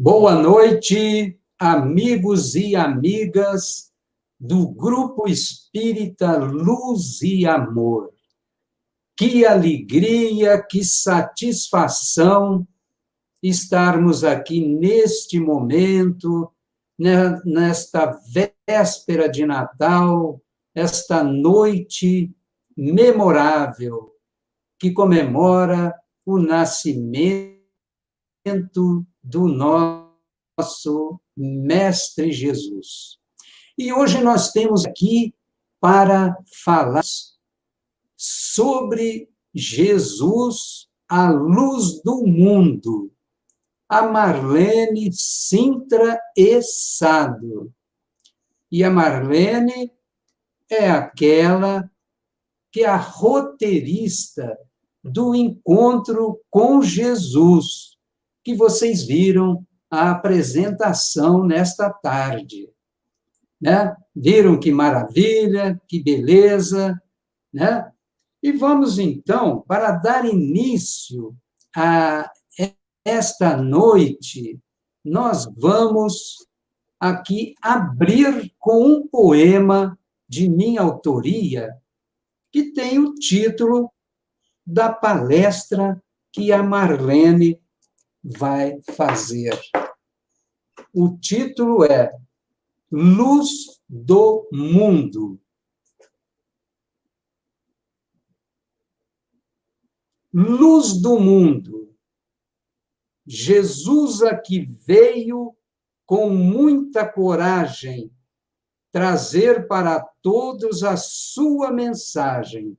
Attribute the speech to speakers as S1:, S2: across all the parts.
S1: Boa noite, amigos e amigas do Grupo Espírita Luz e Amor. Que alegria, que satisfação estarmos aqui neste momento, nesta véspera de Natal, esta noite memorável que comemora o nascimento do nosso Mestre Jesus. E hoje nós temos aqui para falar sobre Jesus, a luz do mundo, a Marlene Sintra e Sado. E a Marlene é aquela que é a roteirista do encontro com Jesus, que vocês viram a apresentação nesta tarde, né? Viram que maravilha, que beleza, né? E vamos, então, para dar início a esta noite, nós vamos aqui abrir com um poema de minha autoria, que tem o título da palestra que a Marlene vai fazer. O título é Luz do Mundo. Luz do mundo. Jesus aqui veio com muita coragem trazer para todos a sua mensagem,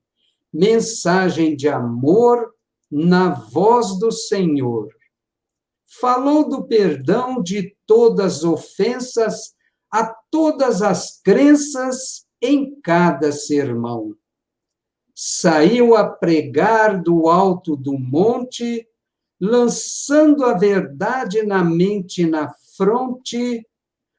S1: mensagem de amor na voz do Senhor. Falou do perdão de todas as ofensas a todas as crenças em cada sermão. Saiu a pregar do alto do monte, lançando a verdade na mente e na fronte,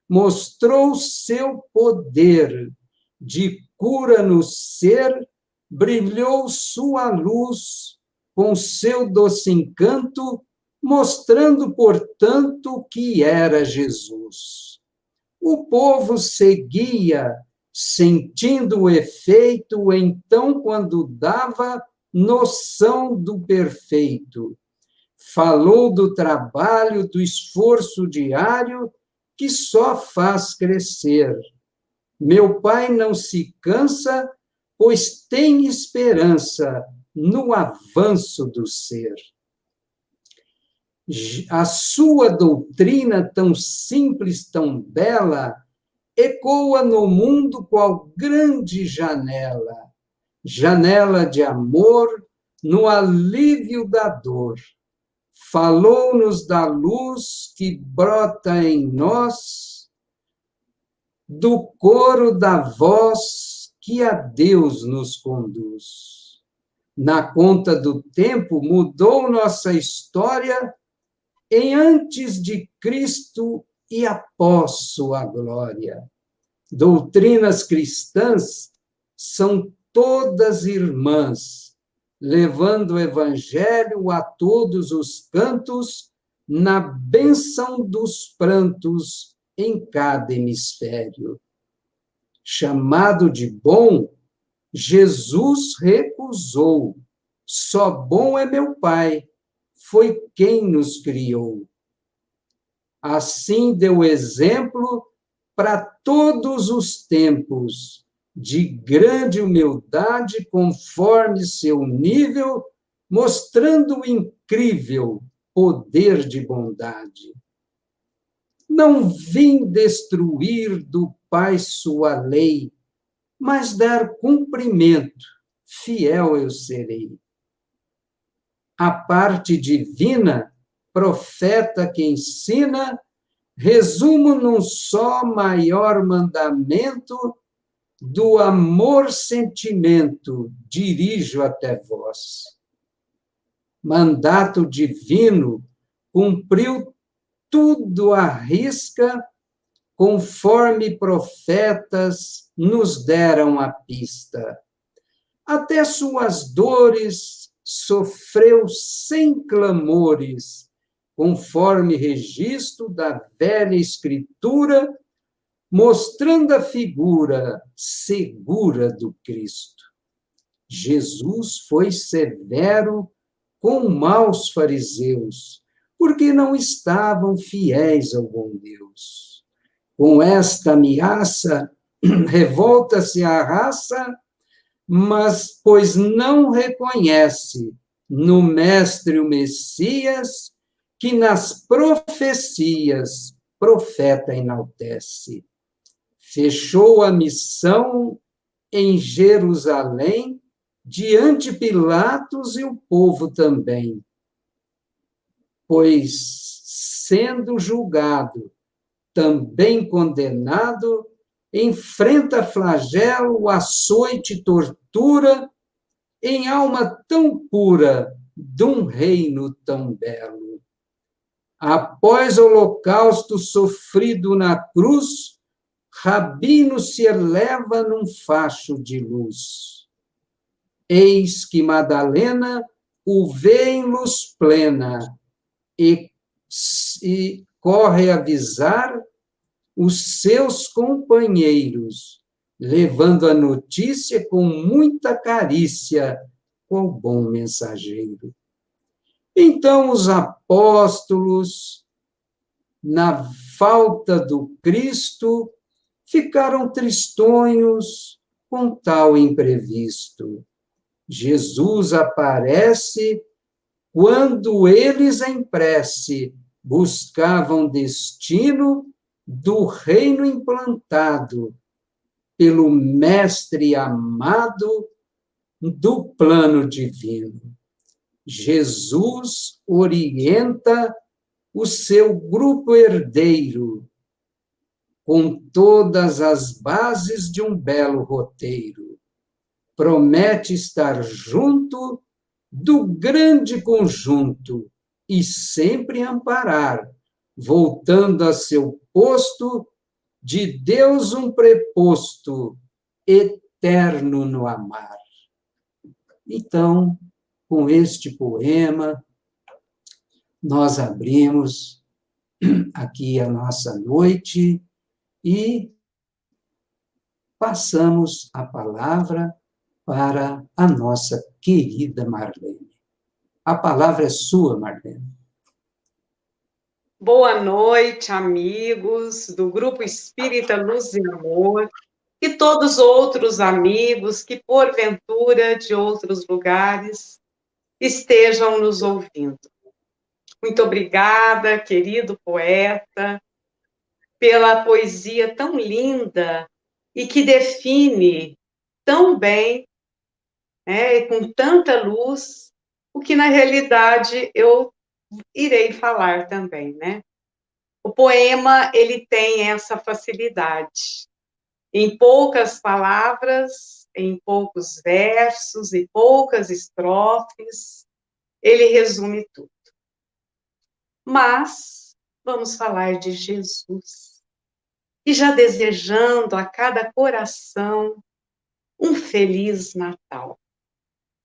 S1: mostrou seu poder de cura no ser, brilhou sua luz com seu doce encanto, mostrando, portanto, que era Jesus. O povo seguia, sentindo o efeito, então, quando dava noção do perfeito. Falou do trabalho, do esforço diário, que só faz crescer. Meu Pai não se cansa, pois tem esperança no avanço do ser. A sua doutrina tão simples, tão bela, ecoa no mundo qual grande janela, janela de amor no alívio da dor. Falou-nos da luz que brota em nós, do coro da voz que a Deus nos conduz. Na conta do tempo, mudou nossa história em antes de Cristo e após sua glória. Doutrinas cristãs são todas irmãs, levando o evangelho a todos os cantos, na bênção dos prantos em cada hemisfério. Chamado de bom, Jesus recusou. Só bom é meu Pai, foi quem nos criou. Assim deu exemplo para todos os tempos, de grande humildade, conforme seu nível, mostrando o incrível poder de bondade. Não vim destruir do Pai sua lei, mas dar cumprimento, fiel eu serei. A parte divina, profeta que ensina, resumo num só maior mandamento, do amor-sentimento dirijo até vós. Mandato divino cumpriu tudo à risca, conforme profetas nos deram a pista. Até suas dores sofreu sem clamores, conforme registro da velha Escritura, mostrando a figura segura do Cristo. Jesus foi severo com maus fariseus, porque não estavam fiéis ao bom Deus. Com esta ameaça, revolta-se a raça, mas pois não reconhece no Mestre o Messias, que nas profecias profeta enaltece. Fechou a missão em Jerusalém, diante Pilatos e o povo também, pois, sendo julgado, também condenado, enfrenta flagelo, açoite, tortura, em alma tão pura, de um reino tão belo. Após o holocausto sofrido na cruz, Rabino se eleva num facho de luz. Eis que Madalena o vê em luz plena e corre avisar os seus companheiros, levando a notícia com muita carícia ao bom mensageiro. Então os apóstolos, na falta do Cristo, ficaram tristonhos com tal imprevisto. Jesus aparece quando eles, em prece, buscavam destino do reino implantado pelo Mestre amado do plano divino. Jesus orienta o seu grupo herdeiro com todas as bases de um belo roteiro. Promete estar junto do grande conjunto e sempre amparar, voltando a seu posto, de Deus um preposto, eterno no amar. Então, com este poema, nós abrimos aqui a nossa noite e passamos a palavra para a nossa querida Marlene. A palavra é sua, Marlene.
S2: Boa noite, amigos do Grupo Espírita Luz e Amor, e todos os outros amigos que, porventura, de outros lugares, estejam nos ouvindo. Muito obrigada, querido poeta, pela poesia tão linda e que define tão bem, e com tanta luz, o que, na realidade, eu irei falar também, né? O poema, ele tem essa facilidade. Em poucas palavras, em poucos versos e poucas estrofes, ele resume tudo. Mas vamos falar de Jesus. E já desejando a cada coração um feliz Natal.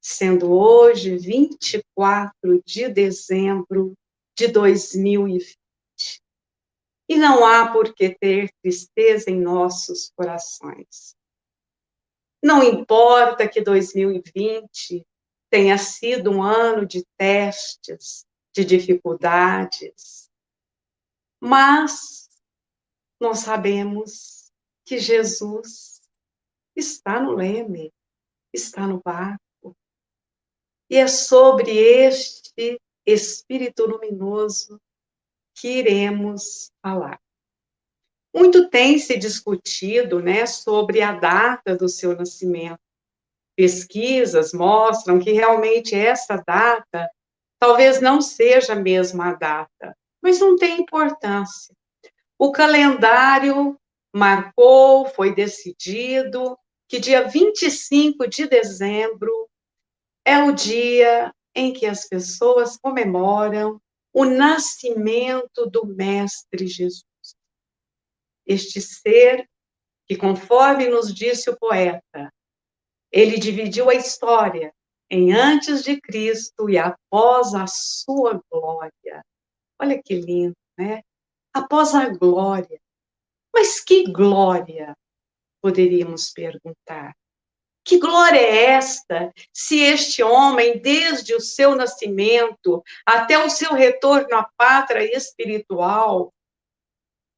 S2: Sendo hoje 24 de dezembro de 2020. E não há por que ter tristeza em nossos corações. Não importa que 2020 tenha sido um ano de testes, de dificuldades, mas nós sabemos que Jesus está no leme, está no barco, e é sobre este Espírito luminoso que iremos falar. Muito tem se discutido, sobre a data do seu nascimento. Pesquisas mostram que realmente essa data talvez não seja mesmo a data, mas não tem importância. O calendário marcou, foi decidido que dia 25 de dezembro é o dia em que as pessoas comemoram o nascimento do Mestre Jesus. Este ser que, conforme nos disse o poeta, ele dividiu a história em antes de Cristo e após a sua glória. Olha que lindo, né? Após a glória. Mas que glória, poderíamos perguntar? Que glória é esta, se este homem, desde o seu nascimento até o seu retorno à pátria espiritual,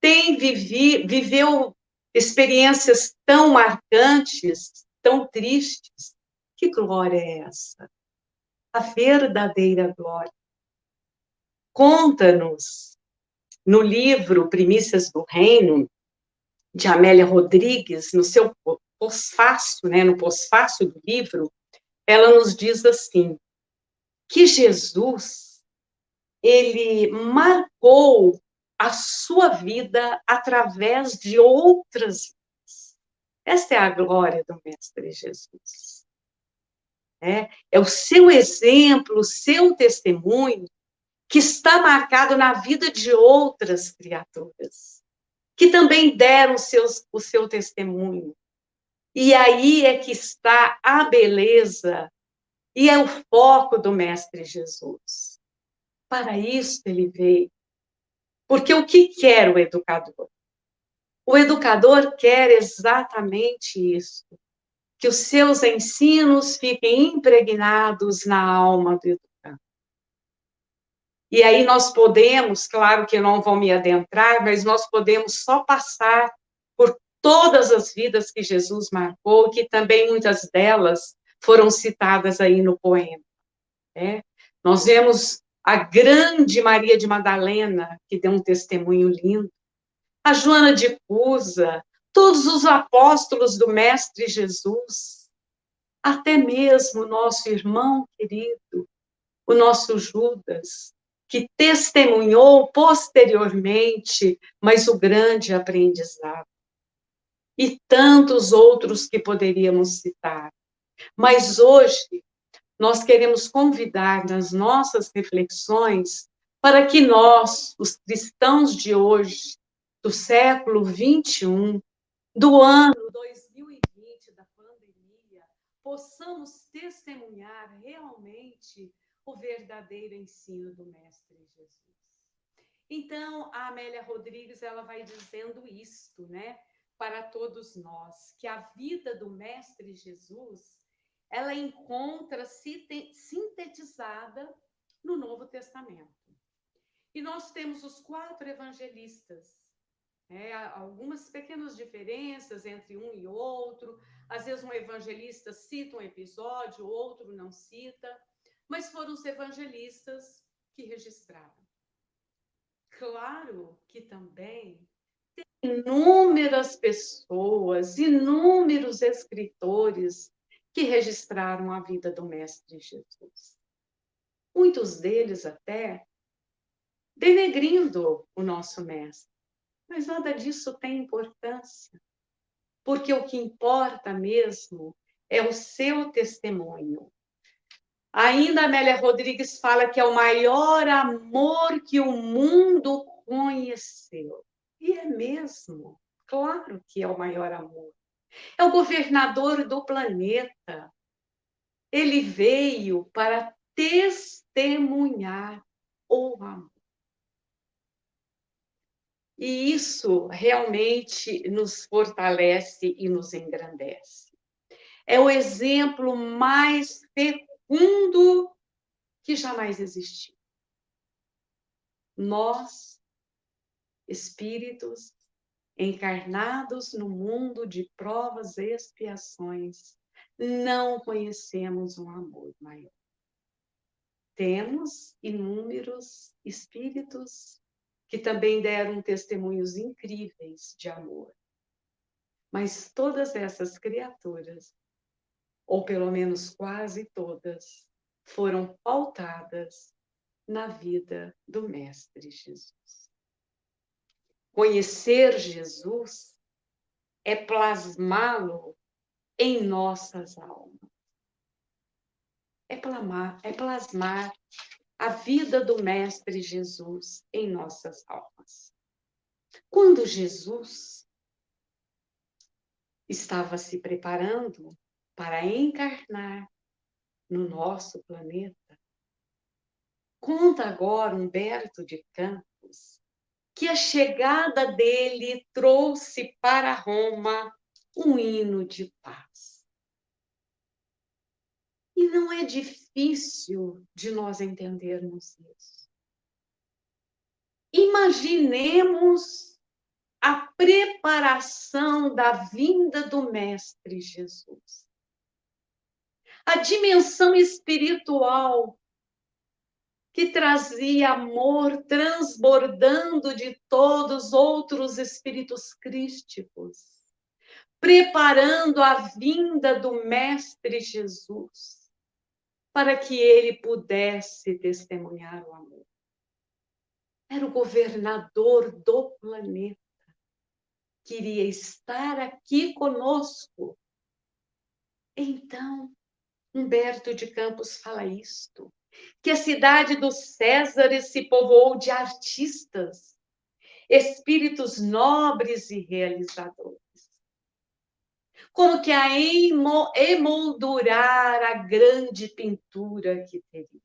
S2: viveu experiências tão marcantes, tão tristes? Que glória é essa? A verdadeira glória. Conta-nos, no livro Primícias do Reino, de Amélia Rodrigues, no seu pós-fácio, né, no pós-fácio do livro, ela nos diz assim, que Jesus, ele marcou a sua vida através de outras vidas. Esta é a glória do Mestre Jesus. É o seu exemplo, o seu testemunho, que está marcado na vida de outras criaturas, que também deram o seu testemunho. E aí é que está a beleza e é o foco do Mestre Jesus. Para isso ele veio. Porque o que quer o educador? O educador quer exatamente isso, que os seus ensinos fiquem impregnados na alma do educador. E aí nós podemos, claro que eu não vou me adentrar, mas nós podemos só passar por todas as vidas que Jesus marcou, que também muitas delas foram citadas aí no poema. Né? Nós vemos a grande Maria de Madalena, que deu um testemunho lindo, a Joana de Cusa, todos os apóstolos do Mestre Jesus, até mesmo o nosso irmão querido, o nosso Judas, que testemunhou posteriormente, mas o grande aprendizado. E tantos outros que poderíamos citar. Mas hoje, nós queremos convidar nas nossas reflexões para que nós, os cristãos de hoje, do século 21, do ano 2020, da pandemia, possamos testemunhar realmente o verdadeiro ensino do Mestre Jesus. Então, a Amélia Rodrigues, ela vai dizendo isto, né, para todos nós, que a vida do Mestre Jesus, ela encontra-se sintetizada no Novo Testamento. E nós temos os 4 evangelistas, algumas pequenas diferenças entre um e outro, às vezes um evangelista cita um episódio, outro não cita, mas foram os evangelistas que registraram. Claro que também tem inúmeras pessoas, inúmeros escritores que registraram a vida do Mestre Jesus. Muitos deles até denegrindo o nosso Mestre. Mas nada disso tem importância, porque o que importa mesmo é o seu testemunho. Ainda Amélia Rodrigues fala que é o maior amor que o mundo conheceu. E é mesmo, claro que é o maior amor. É o governador do planeta. Ele veio para testemunhar o amor. E isso realmente nos fortalece e nos engrandece. É o exemplo mais fecundo que jamais existiu. Nós, espíritos encarnados no mundo de provas e expiações, não conhecemos um amor maior. Temos inúmeros espíritos que também deram testemunhos incríveis de amor. Mas todas essas criaturas, ou pelo menos quase todas, foram pautadas na vida do Mestre Jesus. Conhecer Jesus é plasmá-lo em nossas almas. É plasmar a vida do Mestre Jesus em nossas almas. Quando Jesus estava se preparando para encarnar no nosso planeta, com conta agora Humberto de Campos que a chegada dele trouxe para Roma um hino de paz. E não é difícil de nós entendermos isso. Imaginemos a preparação da vinda do Mestre Jesus. A dimensão espiritual que trazia amor transbordando de todos os outros espíritos crísticos, preparando a vinda do Mestre Jesus, para que ele pudesse testemunhar o amor. Era o governador do planeta, queria estar aqui conosco. Então, Humberto de Campos fala isto, que a cidade dos Césares se povoou de artistas, espíritos nobres e realizadores. Como que a emoldurar a grande pintura que teria.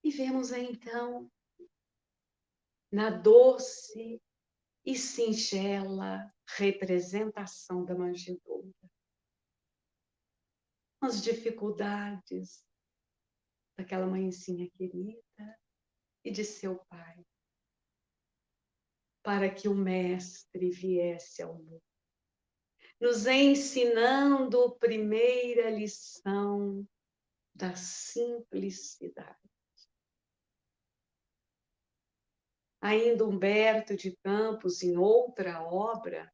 S2: E vemos então, na doce e singela representação da manjedoura, as dificuldades daquela mãezinha querida e de seu pai, para que o Mestre viesse ao mundo, nos ensinando a primeira lição da simplicidade. Ainda Humberto de Campos, em outra obra,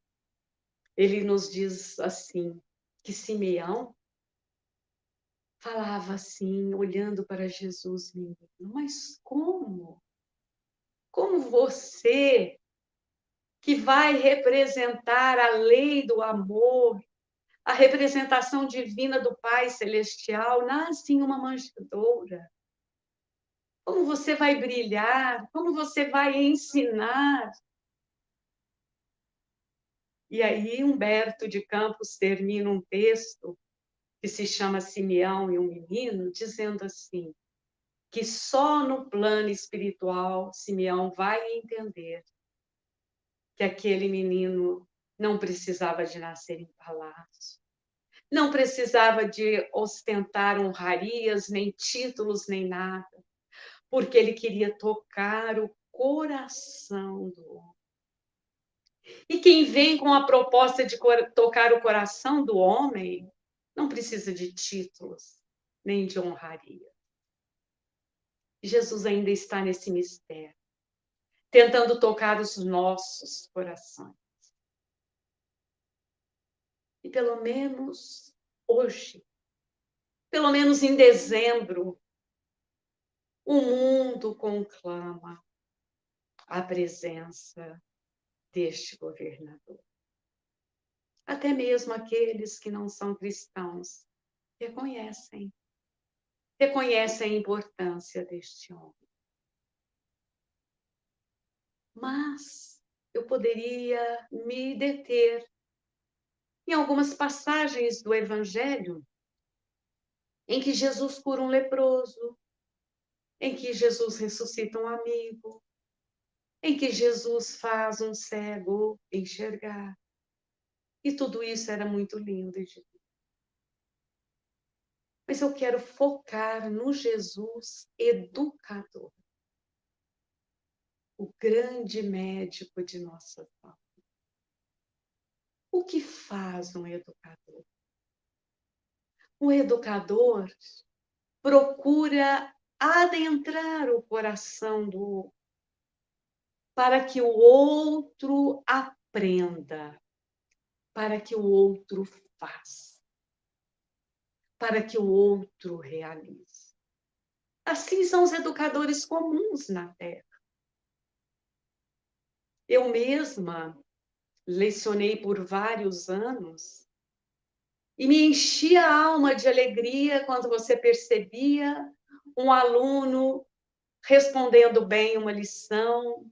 S2: ele nos diz assim, que Simeão falava assim, olhando para Jesus menino, mas como? Como você, que vai representar a lei do amor, a representação divina do Pai Celestial, nasce em uma manjedoura? Como você vai brilhar? Como você vai ensinar? E aí Humberto de Campos termina um texto que se chama Simeão e um Menino, dizendo assim, que só no plano espiritual Simeão vai entender que aquele menino não precisava de nascer em palácio, não precisava de ostentar honrarias, nem títulos, nem nada, porque ele queria tocar o coração do homem. E quem vem com a proposta de tocar o coração do homem não precisa de títulos, nem de honraria. Jesus ainda está nesse mistério, tentando tocar os nossos corações. E pelo menos hoje, pelo menos em dezembro, o mundo conclama a presença deste governador. Até mesmo aqueles que não são cristãos reconhecem a importância deste homem. Mas eu poderia me deter em algumas passagens do Evangelho em que Jesus cura um leproso, em que Jesus ressuscita um amigo, em que Jesus faz um cego enxergar. E tudo isso era muito lindo e divino. Mas eu quero focar no Jesus educador, o grande médico de nossa alma. O que faz um educador? Um educador procura adentrar o coração do outro, para que o outro aprenda, para que o outro faça, para que o outro realize. Assim são os educadores comuns na Terra. Eu mesma lecionei por vários anos e me enchia a alma de alegria quando você percebia um aluno respondendo bem uma lição,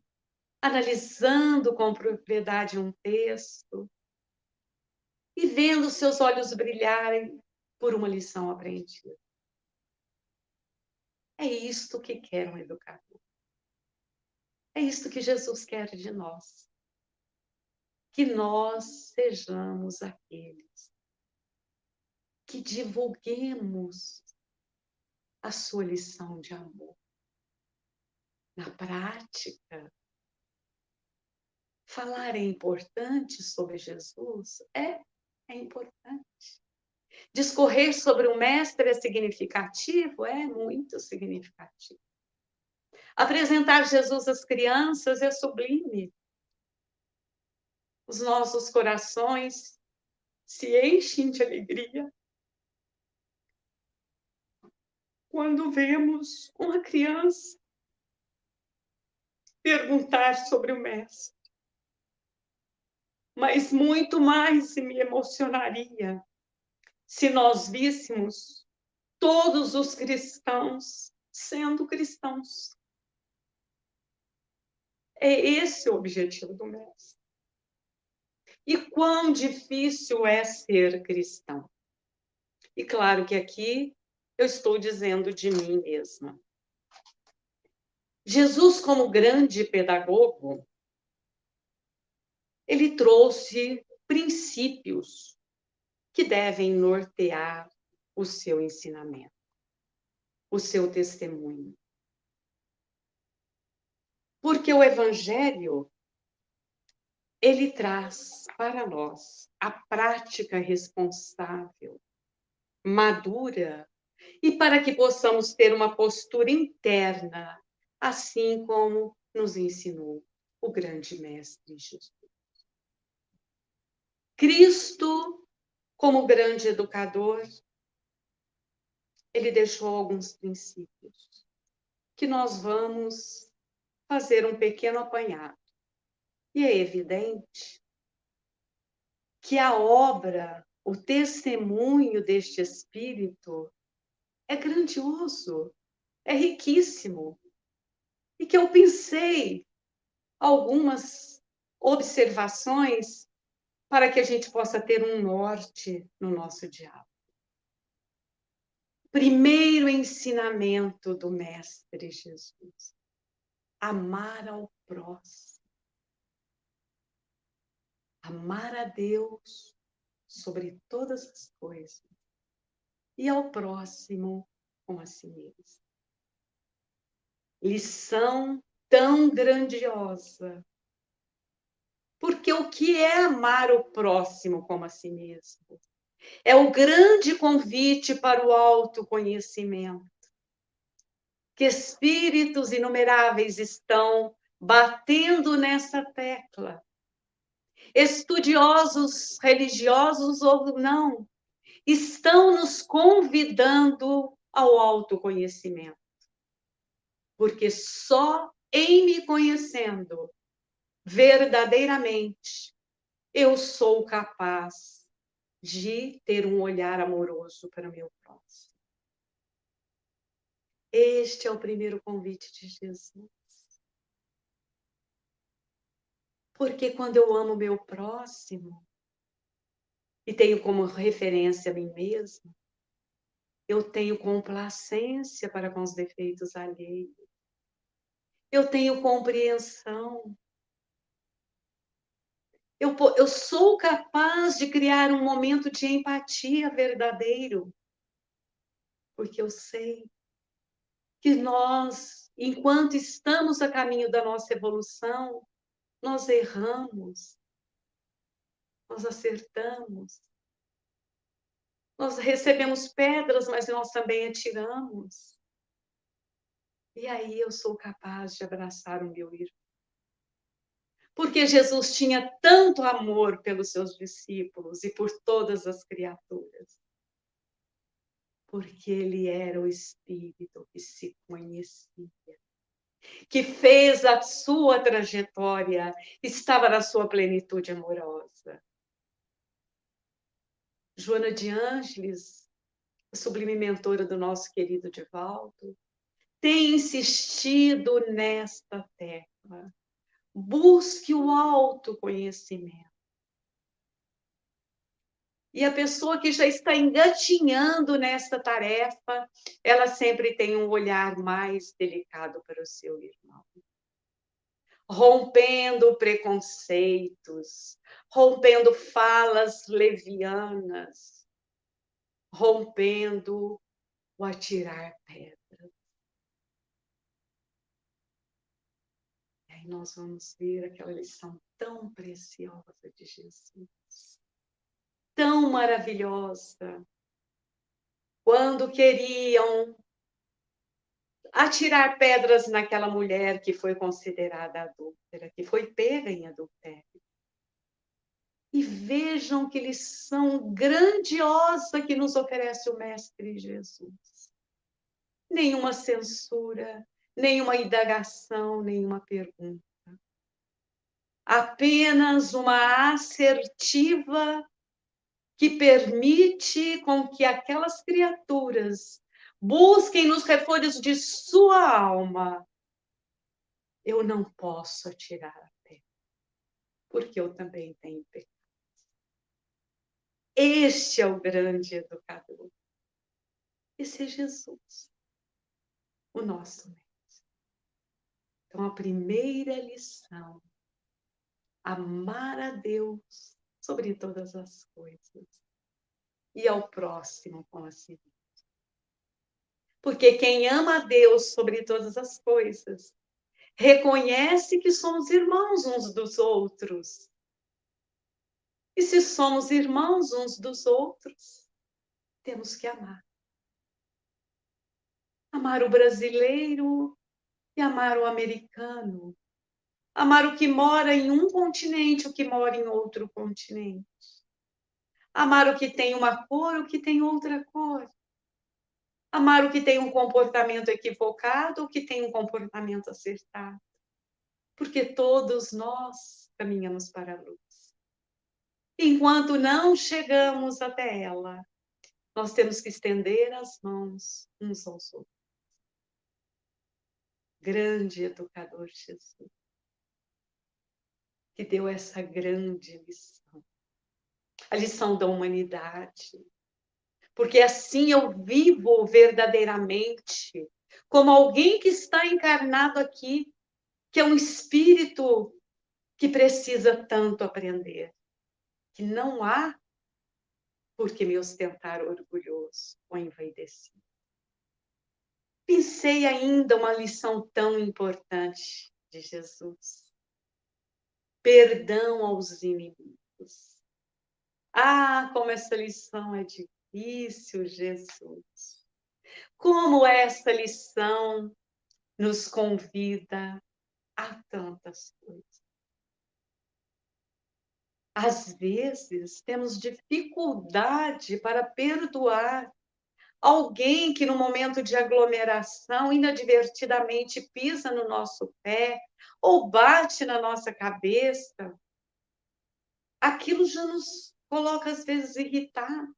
S2: analisando com propriedade um texto e vendo seus olhos brilharem por uma lição aprendida. É isto que quer um educador. É isto que Jesus quer de nós. Que nós sejamos aqueles que divulguemos a sua lição de amor. Na prática, falar é importante sobre Jesus? É importante. Discorrer sobre o mestre é significativo? É muito significativo. Apresentar Jesus às crianças é sublime. Os nossos corações se enchem de alegria quando vemos uma criança perguntar sobre o mestre. Mas muito mais me emocionaria se nós víssemos todos os cristãos sendo cristãos. É esse o objetivo do mestre. E quão difícil é ser cristão. E claro que aqui eu estou dizendo de mim mesma. Jesus, como grande pedagogo, ele trouxe princípios que devem nortear o seu ensinamento, o seu testemunho. Porque o Evangelho, ele traz para nós a prática responsável, madura, e para que possamos ter uma postura interna, assim como nos ensinou o grande mestre Jesus. Cristo, como grande educador, ele deixou alguns princípios que nós vamos fazer um pequeno apanhado. E é evidente que a obra, o testemunho deste Espírito é grandioso, é riquíssimo. E que eu pensei algumas observações para que a gente possa ter um norte no nosso diálogo. Primeiro ensinamento do Mestre Jesus: amar ao próximo. Amar a Deus sobre todas as coisas e ao próximo como a si mesmo. Lição tão grandiosa. Porque o que é amar o próximo como a si mesmo? É o grande convite para o autoconhecimento. Que espíritos inumeráveis estão batendo nessa tecla. Estudiosos, religiosos ou não, estão nos convidando ao autoconhecimento. Porque só em me conhecendo verdadeiramente eu sou capaz de ter um olhar amoroso para o meu próximo. Este é o primeiro convite de Jesus. Porque quando eu amo o meu próximo e tenho como referência a mim mesma, eu tenho complacência para com os defeitos alheios. Eu tenho compreensão. Eu sou capaz de criar um momento de empatia verdadeiro. Porque eu sei que nós, enquanto estamos a caminho da nossa evolução, nós erramos, nós acertamos, nós recebemos pedras, mas nós também atiramos. E aí eu sou capaz de abraçar o meu irmão. Porque Jesus tinha tanto amor pelos seus discípulos e por todas as criaturas. Porque ele era o Espírito que se conhecia, que fez a sua trajetória, estava na sua plenitude amorosa. Joana de Ângeles, a sublime mentora do nosso querido Divaldo, tem insistido nesta tecla. Busque o autoconhecimento. E a pessoa que já está engatinhando nessa tarefa, ela sempre tem um olhar mais delicado para o seu irmão. Rompendo preconceitos, rompendo falas levianas, rompendo o atirar pedras. E aí nós vamos ver aquela lição tão preciosa de Jesus, tão maravilhosa. Quando queriam atirar pedras naquela mulher que foi considerada adúltera, que foi pega em adultério. E vejam que lição grandiosa que nos oferece o Mestre Jesus. Nenhuma censura, nenhuma indagação, nenhuma pergunta. Apenas uma assertiva que permite com que aquelas criaturas busquem nos refúgios de sua alma. Eu não posso atirar a pedra, porque eu também tenho pecado. Este é o grande educador. Esse é Jesus, o nosso mestre. Então, a primeira lição, amar a Deus sobre todas as coisas e ao próximo como a si mesmo. Porque quem ama a Deus sobre todas as coisas, reconhece que somos irmãos uns dos outros. E se somos irmãos uns dos outros, temos que amar. Amar o brasileiro e amar o americano. Amar o que mora em um continente, o que mora em outro continente. Amar o que tem uma cor, o que tem outra cor. Amar o que tem um comportamento equivocado, o que tem um comportamento acertado. Porque todos nós caminhamos para a luz. Enquanto não chegamos até ela, nós temos que estender as mãos uns aos outros. Grande educador Jesus, que deu essa grande lição. A lição da humanidade. Porque assim eu vivo verdadeiramente como alguém que está encarnado aqui, que é um espírito que precisa tanto aprender, que não há por que me ostentar orgulhoso ou envaidecido. Pensei ainda uma lição tão importante de Jesus. Perdão aos inimigos. Ah, como essa lição é difícil, Jesus. Como essa lição nos convida a tantas coisas. Às vezes, temos dificuldade para perdoar alguém que, no momento de aglomeração, inadvertidamente pisa no nosso pé ou bate na nossa cabeça. Aquilo já nos coloca, às vezes, irritados.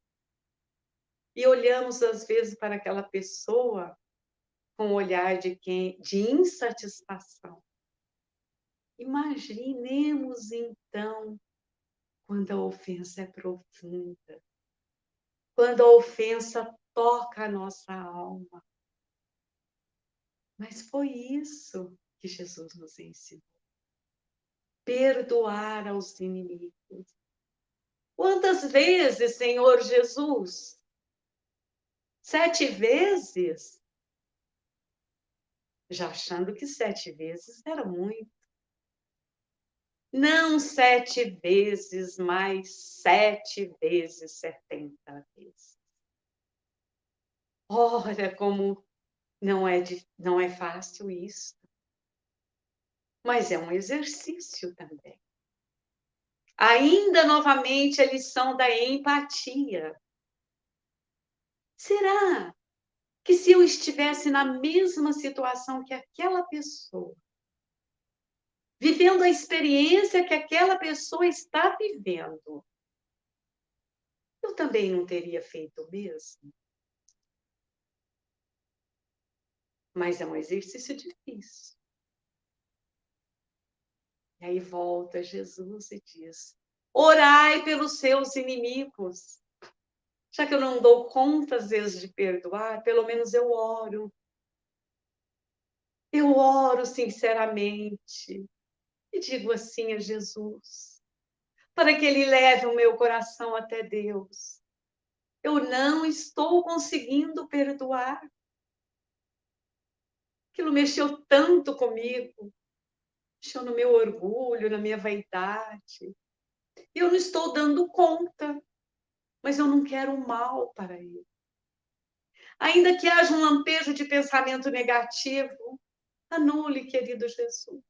S2: E olhamos, às vezes, para aquela pessoa com um olhar de insatisfação. Imaginemos, então, quando a ofensa é profunda, quando a ofensa toca a nossa alma. Mas foi isso que Jesus nos ensinou. Perdoar aos inimigos. Quantas vezes, Senhor Jesus? 7 vezes? Já achando que 7 vezes era muito. Não 7 vezes, mas 7 vezes 70 vezes. Olha como não é fácil isso. Mas é um exercício também. Ainda novamente a lição da empatia. Será que se eu estivesse na mesma situação que aquela pessoa, vivendo a experiência que aquela pessoa está vivendo, eu também não teria feito o mesmo? Mas é um exercício difícil. E aí volta Jesus e diz: orai pelos seus inimigos. Já que eu não dou conta, às vezes, de perdoar, pelo menos eu oro. Eu oro sinceramente e digo assim a Jesus, para que Ele leve o meu coração até Deus. Eu não estou conseguindo perdoar. Aquilo mexeu tanto comigo, mexeu no meu orgulho, na minha vaidade. Eu não estou dando conta, mas eu não quero o mal para Ele. Ainda que haja um lampejo de pensamento negativo, anule, querido Jesus.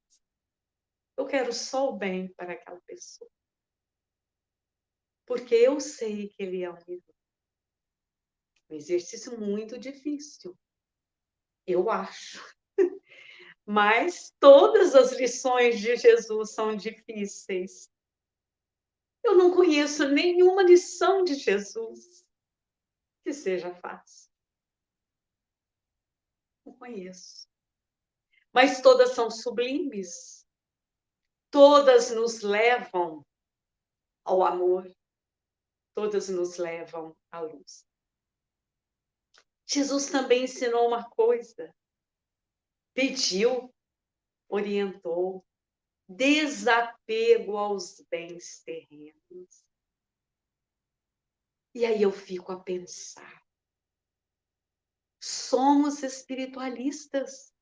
S2: Eu quero só o bem para aquela pessoa. Porque eu sei que Ele é um irmão. Um exercício muito difícil, eu acho. Mas todas as lições de Jesus são difíceis. Eu não conheço nenhuma lição de Jesus que seja fácil. Não conheço. Mas todas são sublimes. Todas nos levam ao amor. Todas nos levam à luz. Jesus também ensinou uma coisa. Pediu, orientou, desapego aos bens terrenos. E aí eu fico a pensar. Somos espiritualistas,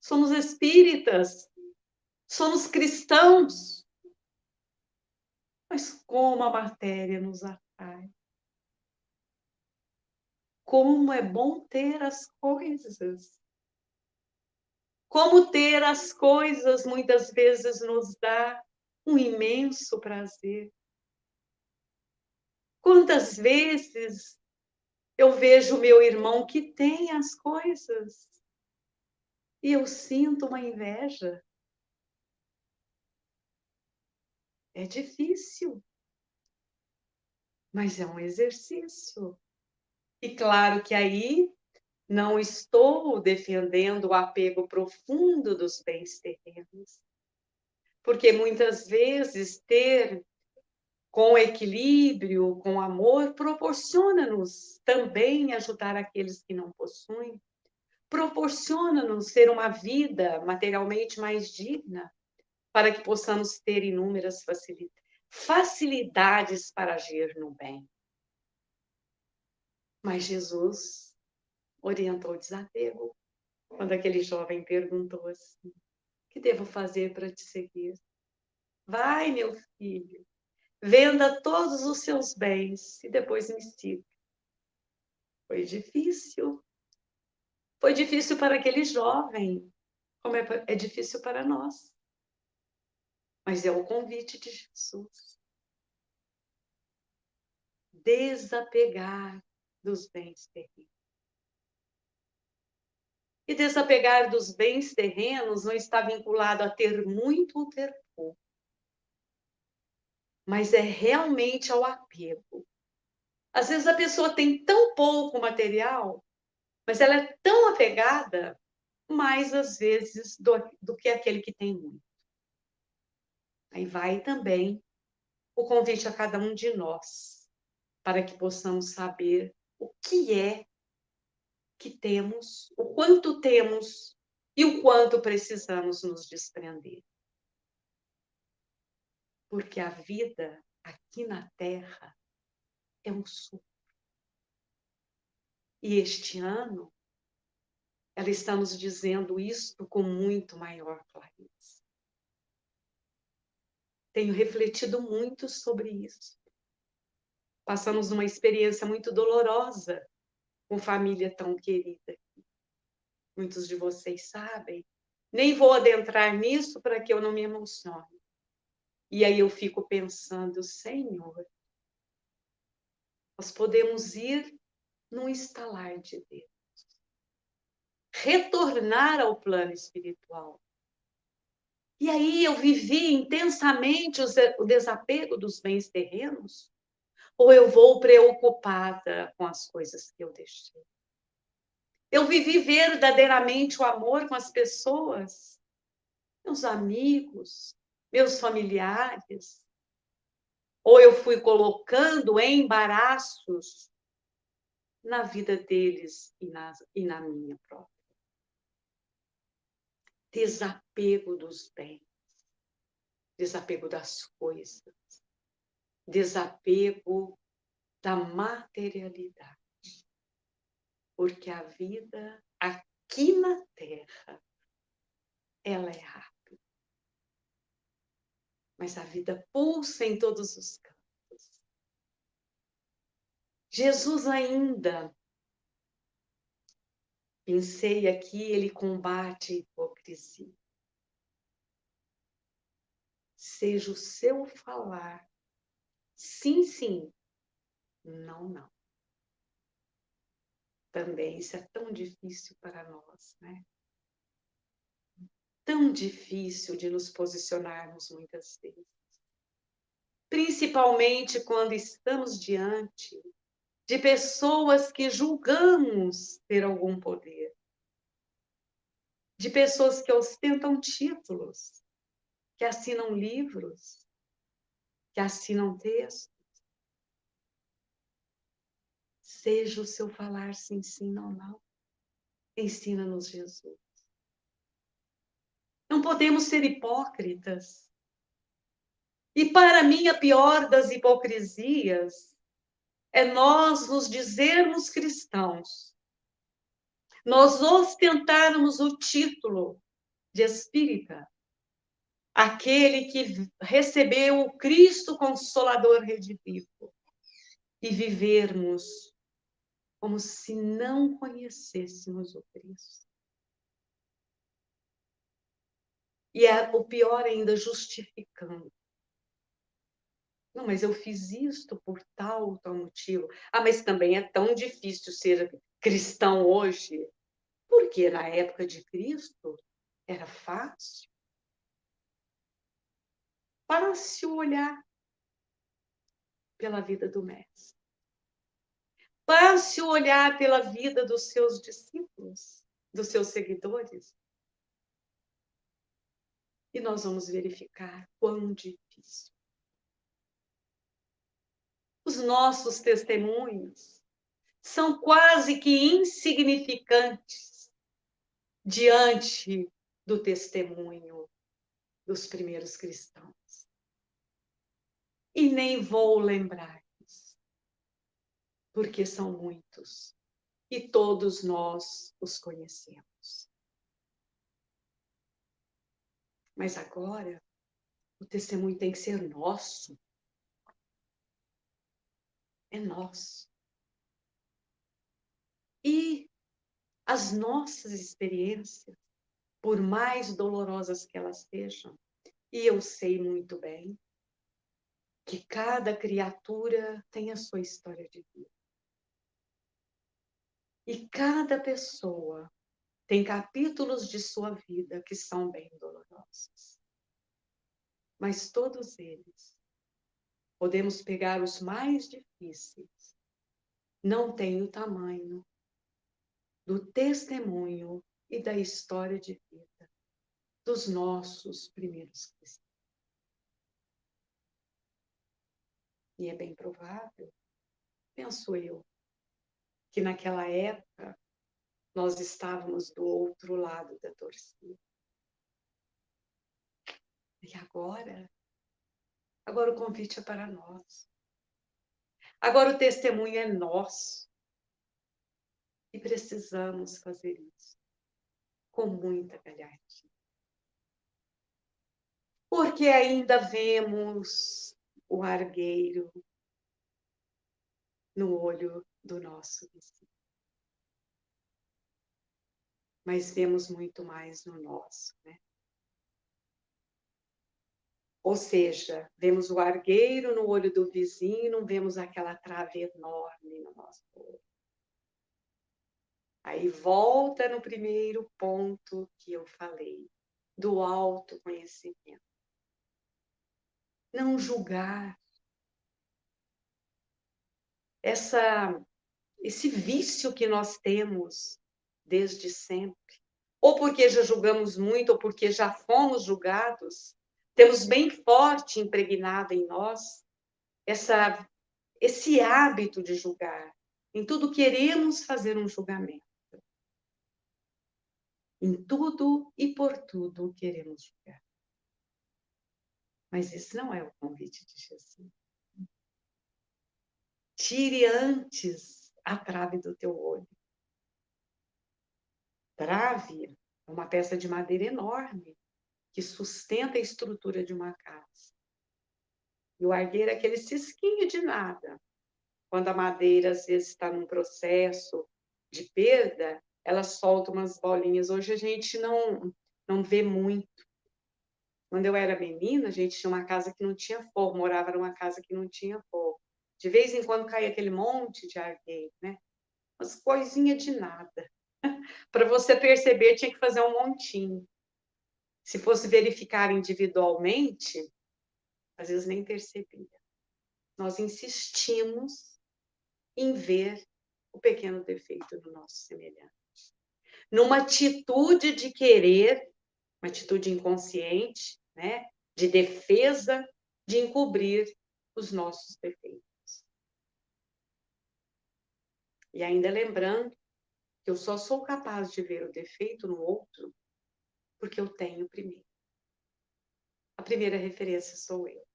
S2: somos espíritas, somos cristãos. Mas como a matéria nos atrai. Como é bom ter as coisas. Como ter as coisas muitas vezes nos dá um imenso prazer. Quantas vezes eu vejo meu irmão que tem as coisas e eu sinto uma inveja. É difícil, mas é um exercício. E claro que aí não estou defendendo o apego profundo dos bens terrenos, porque muitas vezes ter com equilíbrio, com amor, proporciona-nos também ajudar aqueles que não possuem, proporciona-nos ter uma vida materialmente mais digna, para que possamos ter inúmeras facilidades para agir no bem. Mas Jesus orientou o desapego, quando aquele jovem perguntou assim: o que devo fazer para te seguir? Vai, meu filho, venda todos os seus bens e depois me siga. Foi difícil. Foi difícil para aquele jovem, como é difícil para nós. Mas é o convite de Jesus. Desapegar dos bens terrenos. E desapegar dos bens terrenos não está vinculado a ter muito ou ter pouco, mas é realmente ao apego. Às vezes a pessoa tem tão pouco material, mas ela é tão apegada, mais às vezes do que aquele que tem muito. Aí vai também o convite a cada um de nós, para que possamos saber o que é que temos, o quanto temos e o quanto precisamos nos desprender. Porque a vida aqui na Terra é um sopro. E este ano, ela está nos dizendo isto com muito maior clareza. Tenho refletido muito sobre isso. Passamos uma experiência muito dolorosa com família tão querida. Muitos de vocês sabem. Nem vou adentrar nisso para que eu não me emocione. E aí eu fico pensando, Senhor, nós podemos ir num estalar de Deus. Retornar ao plano espiritual. E aí eu vivi intensamente o desapego dos bens terrenos? Ou eu vou preocupada com as coisas que eu deixei? Eu vivi verdadeiramente o amor com as pessoas, meus amigos, meus familiares? Ou eu fui colocando embaraços na vida deles e na minha própria. Desapego dos bens, desapego das coisas, desapego da materialidade. Porque a vida aqui na Terra, ela é rápida. Mas a vida pulsa em todos os campos. Jesus ainda, pensei aqui, ele combate a hipocrisia. Seja o seu falar sim, sim, não, não. Também isso é tão difícil para nós, né? Tão difícil de nos posicionarmos muitas vezes. Principalmente quando estamos diante de pessoas que julgamos ter algum poder. De pessoas que ostentam títulos, que assinam livros, que assinam textos. Seja o seu falar sim, sim, não, não. Ensina-nos, Jesus. Não podemos ser hipócritas. E para mim, a pior das hipocrisias é nós nos dizermos cristãos, nós ostentarmos o título de espírita, aquele que recebeu o Cristo Consolador redivivo, e vivermos como se não conhecêssemos o Cristo. E o pior ainda, justificando. Não, mas eu fiz isto por tal motivo. Ah, mas também é tão difícil ser cristão hoje, porque na época de Cristo era fácil. Fácil olhar pela vida do Mestre. Fácil olhar pela vida dos seus discípulos, dos seus seguidores. E nós vamos verificar quão difícil. Os nossos testemunhos são quase que insignificantes diante do testemunho dos primeiros cristãos. E nem vou lembrar-lhes, porque são muitos, e todos nós os conhecemos. Mas agora, o testemunho tem que ser nosso. É nosso. E as nossas experiências, por mais dolorosas que elas sejam, e eu sei muito bem que cada criatura tem a sua história de vida. E cada pessoa tem capítulos de sua vida que são bem dolorosos. Mas todos eles, podemos pegar os mais difíceis, não têm o tamanho do testemunho e da história de vida dos nossos primeiros cristãos. E é bem provável, penso eu, que naquela época nós estávamos do outro lado da torcida. E agora o convite é para nós. Agora o testemunho é nosso. E precisamos fazer isso com muita galhardia. Porque ainda vemos o argueiro no olho do nosso vizinho. Mas vemos muito mais no nosso, né? Ou seja, vemos o argueiro no olho do vizinho, não vemos aquela trave enorme no nosso olho. Aí volta no primeiro ponto que eu falei, do autoconhecimento. Não julgar. Esse vício que nós temos desde sempre, ou porque já julgamos muito, ou porque já fomos julgados, temos bem forte impregnado em nós esse hábito de julgar. Em tudo queremos fazer um julgamento. Em tudo e por tudo queremos julgar. Mas esse não é o convite de Jesus. Tire antes a trave do teu olho. Trave é uma peça de madeira enorme que sustenta a estrutura de uma casa. E o argueiro é aquele cisquinho de nada. Quando a madeira, às vezes, está num processo de perda, ela solta umas bolinhas. Hoje a gente não vê muito. Quando eu era menina, a gente tinha uma casa que não tinha forro, morava numa casa que não tinha forro. De vez em quando caía aquele monte de argueiro, né? Umas coisinhas de nada. Para você perceber, tinha que fazer um montinho. Se fosse verificar individualmente, às vezes nem percebia. Nós insistimos em ver o pequeno defeito do nosso semelhante. Numa atitude de querer, uma atitude inconsciente, né? De defesa, de encobrir os nossos defeitos. E ainda lembrando que eu só sou capaz de ver o defeito no outro porque eu tenho primeiro. A primeira referência sou eu.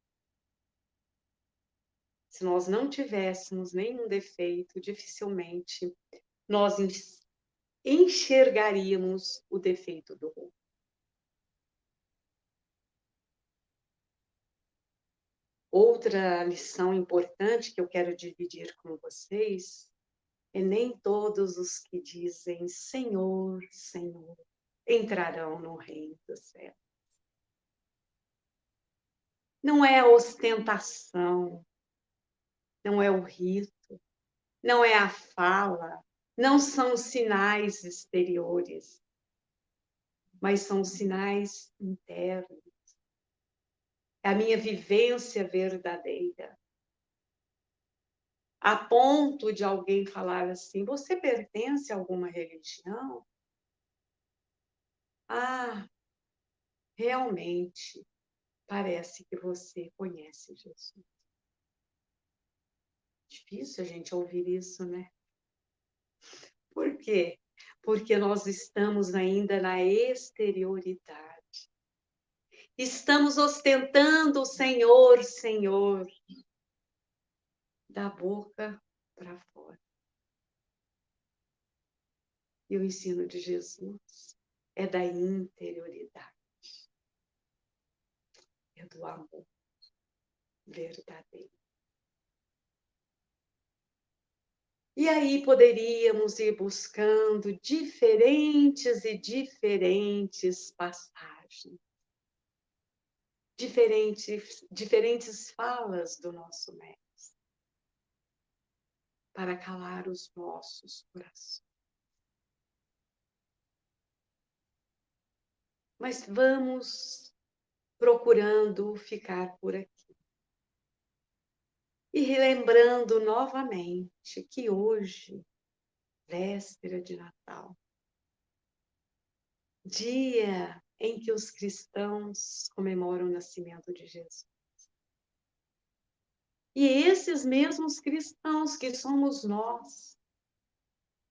S2: Se nós não tivéssemos nenhum defeito, dificilmente nós enxergaríamos o defeito do outro. Outra lição importante que eu quero dividir com vocês é nem todos os que dizem Senhor, Senhor, entrarão no reino do céu. Não é a ostentação, não é o rito, não é a fala, não são os sinais exteriores, mas são os sinais internos. É a minha vivência verdadeira. A ponto de alguém falar assim, você pertence a alguma religião? Ah, realmente, parece que você conhece Jesus. Difícil a gente ouvir isso, né? Por quê? Porque nós estamos ainda na exterioridade. Estamos ostentando o Senhor, Senhor, da boca para fora. E o ensino de Jesus é da interioridade, é do amor verdadeiro. E aí poderíamos ir buscando diferentes e diferentes passagens, diferentes falas do nosso Mestre, para calar os nossos corações. Mas vamos procurando ficar por aqui. E relembrando novamente que hoje, véspera de Natal, dia em que os cristãos comemoram o nascimento de Jesus. E esses mesmos cristãos que somos nós,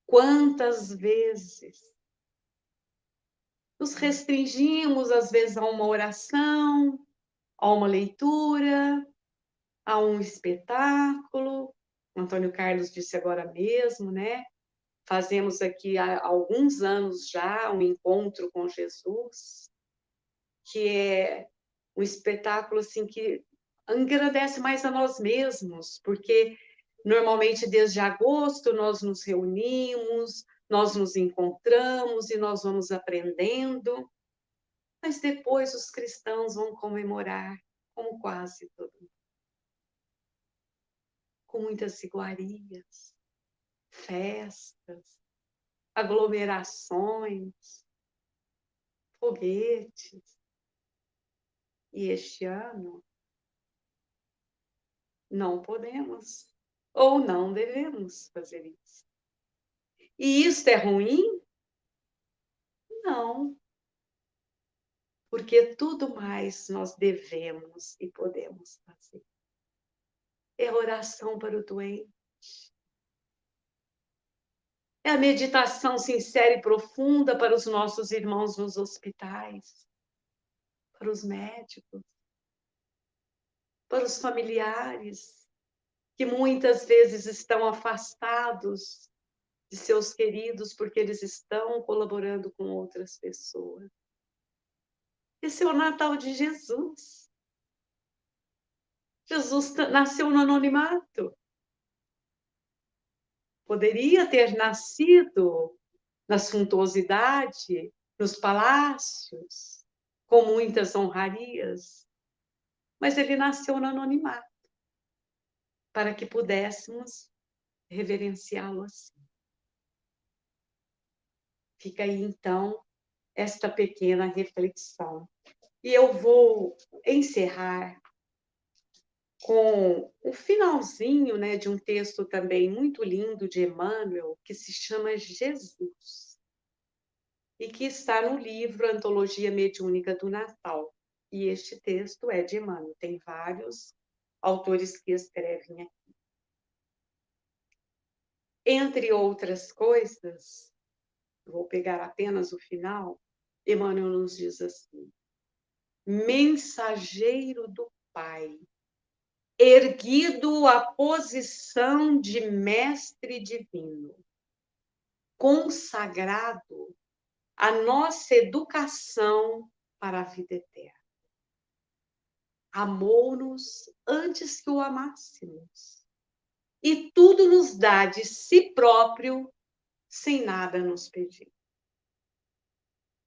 S2: quantas vezes nos restringimos, às vezes, a uma oração, a uma leitura, a um espetáculo. O Antônio Carlos disse agora mesmo, né? Fazemos aqui há alguns anos já um encontro com Jesus, que é um espetáculo assim que engrandece mais a nós mesmos, porque normalmente desde agosto nós nos reunimos, nós nos encontramos e nós vamos aprendendo, mas depois os cristãos vão comemorar, como quase todo mundo, com muitas iguarias, festas, aglomerações, foguetes. E este ano não podemos ou não devemos fazer isso. E isso é ruim? Não. Porque tudo mais nós devemos e podemos fazer. É oração para o doente. É a meditação sincera e profunda para os nossos irmãos nos hospitais, para os médicos, para os familiares, que muitas vezes estão afastados de seus queridos porque eles estão colaborando com outras pessoas. Esse é o Natal de Jesus. Jesus nasceu no anonimato. Poderia ter nascido na suntuosidade, nos palácios, com muitas honrarias, mas ele nasceu no anonimato, para que pudéssemos reverenciá-lo assim. Fica aí, então, esta pequena reflexão. E eu vou encerrar com o finalzinho, né, de um texto também muito lindo de Emmanuel, que se chama Jesus, e que está no livro Antologia Mediúnica do Natal. E este texto é de Emmanuel, tem vários autores que escrevem aqui. Entre outras coisas, vou pegar apenas o final, Emmanuel nos diz assim: mensageiro do Pai, erguido à posição de mestre divino, consagrado à nossa educação para a vida eterna. Amou-nos antes que o amássemos, e tudo nos dá de si próprio, sem nada nos pedir.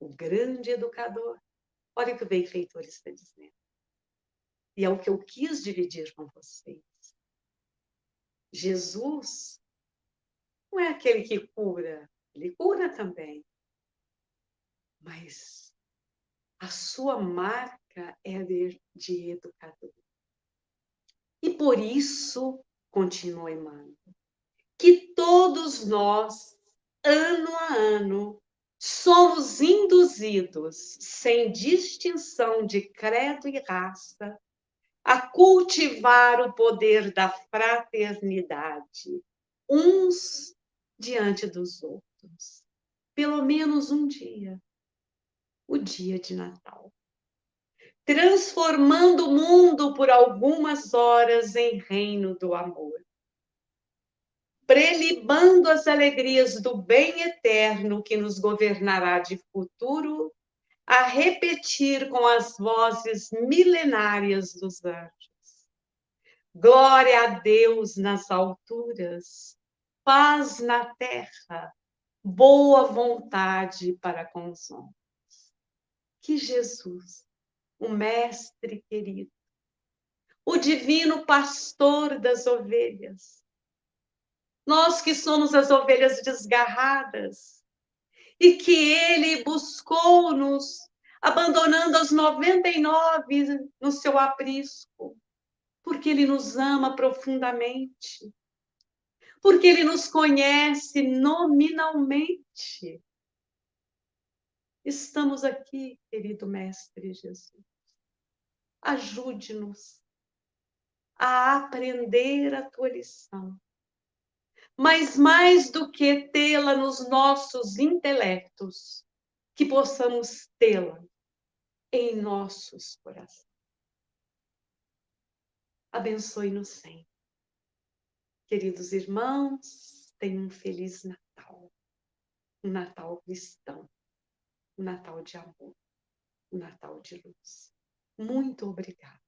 S2: O grande educador. Olha o que o benfeitor está dizendo. E é o que eu quis dividir com vocês. Jesus não é aquele que cura, ele cura também. Mas a sua marca é de educador. E por isso, continua Emmanuel, que todos nós, ano a ano, somos induzidos, sem distinção de credo e raça, a cultivar o poder da fraternidade, uns diante dos outros, pelo menos um dia, o dia de Natal, transformando o mundo por algumas horas em reino do amor, prelibando as alegrias do bem eterno que nos governará de futuro, a repetir com as vozes milenárias dos anjos: glória a Deus nas alturas, paz na terra, boa vontade para com os homens. Que Jesus, o mestre querido, o divino pastor das ovelhas, nós que somos as ovelhas desgarradas, e que ele buscou-nos, abandonando as 99 no seu aprisco, porque ele nos ama profundamente, porque ele nos conhece nominalmente. Estamos aqui, querido Mestre Jesus. Ajude-nos a aprender a tua lição. Mas mais do que tê-la nos nossos intelectos, que possamos tê-la em nossos corações. Abençoe-nos sempre. Queridos irmãos, tenham um feliz Natal. Um Natal cristão. Um Natal de amor. Um Natal de luz. Muito obrigada.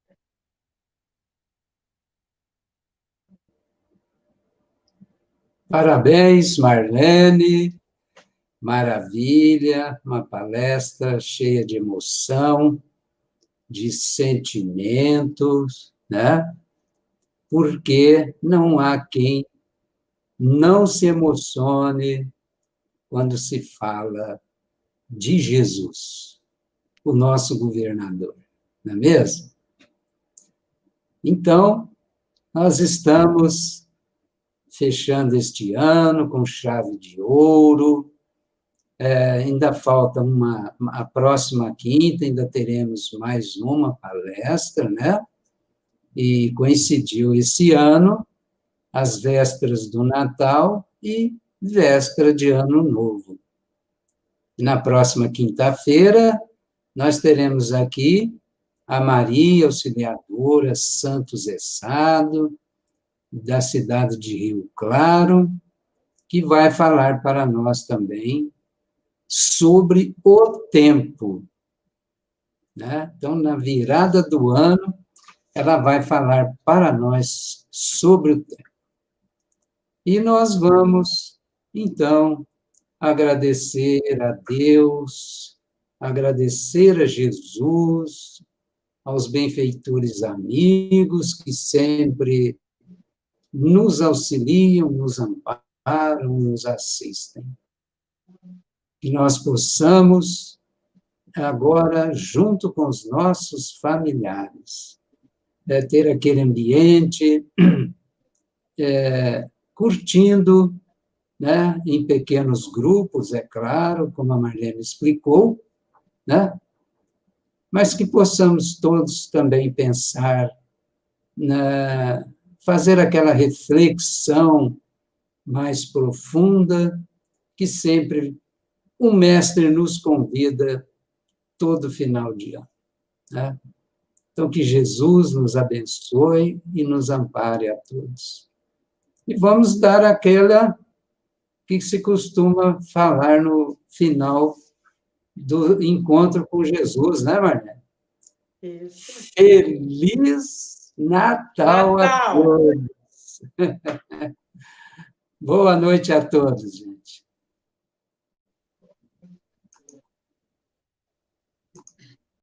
S1: Parabéns, Marlene. Maravilha, uma palestra cheia de emoção, de sentimentos, né? Porque não há quem não se emocione quando se fala de Jesus, o nosso governador, não é mesmo? Então, nós estamos fechando este ano com chave de ouro. Ainda falta a próxima quinta, ainda teremos mais uma palestra, né? E coincidiu esse ano, às vésperas do Natal, e véspera de Ano Novo. Na próxima quinta-feira, nós teremos aqui a Maria Auxiliadora Santos Zessado, da cidade de Rio Claro, que vai falar para nós também sobre o tempo. Né? Então, na virada do ano, ela vai falar para nós sobre o tempo. E nós vamos, então, agradecer a Deus, agradecer a Jesus, aos benfeitores amigos que sempre nos auxiliam, nos amparam, nos assistem. Que nós possamos, agora, junto com os nossos familiares, ter aquele ambiente curtindo, né, em pequenos grupos, é claro, como a Marlene explicou, né, mas que possamos todos também pensar, fazer aquela reflexão mais profunda que sempre o mestre nos convida todo final de ano. Né? Então, que Jesus nos abençoe e nos ampare a todos. E vamos dar aquela que se costuma falar no final do encontro com Jesus, né, Marlene?
S2: Isso.
S1: Feliz Natal a todos! Boa noite a todos, gente.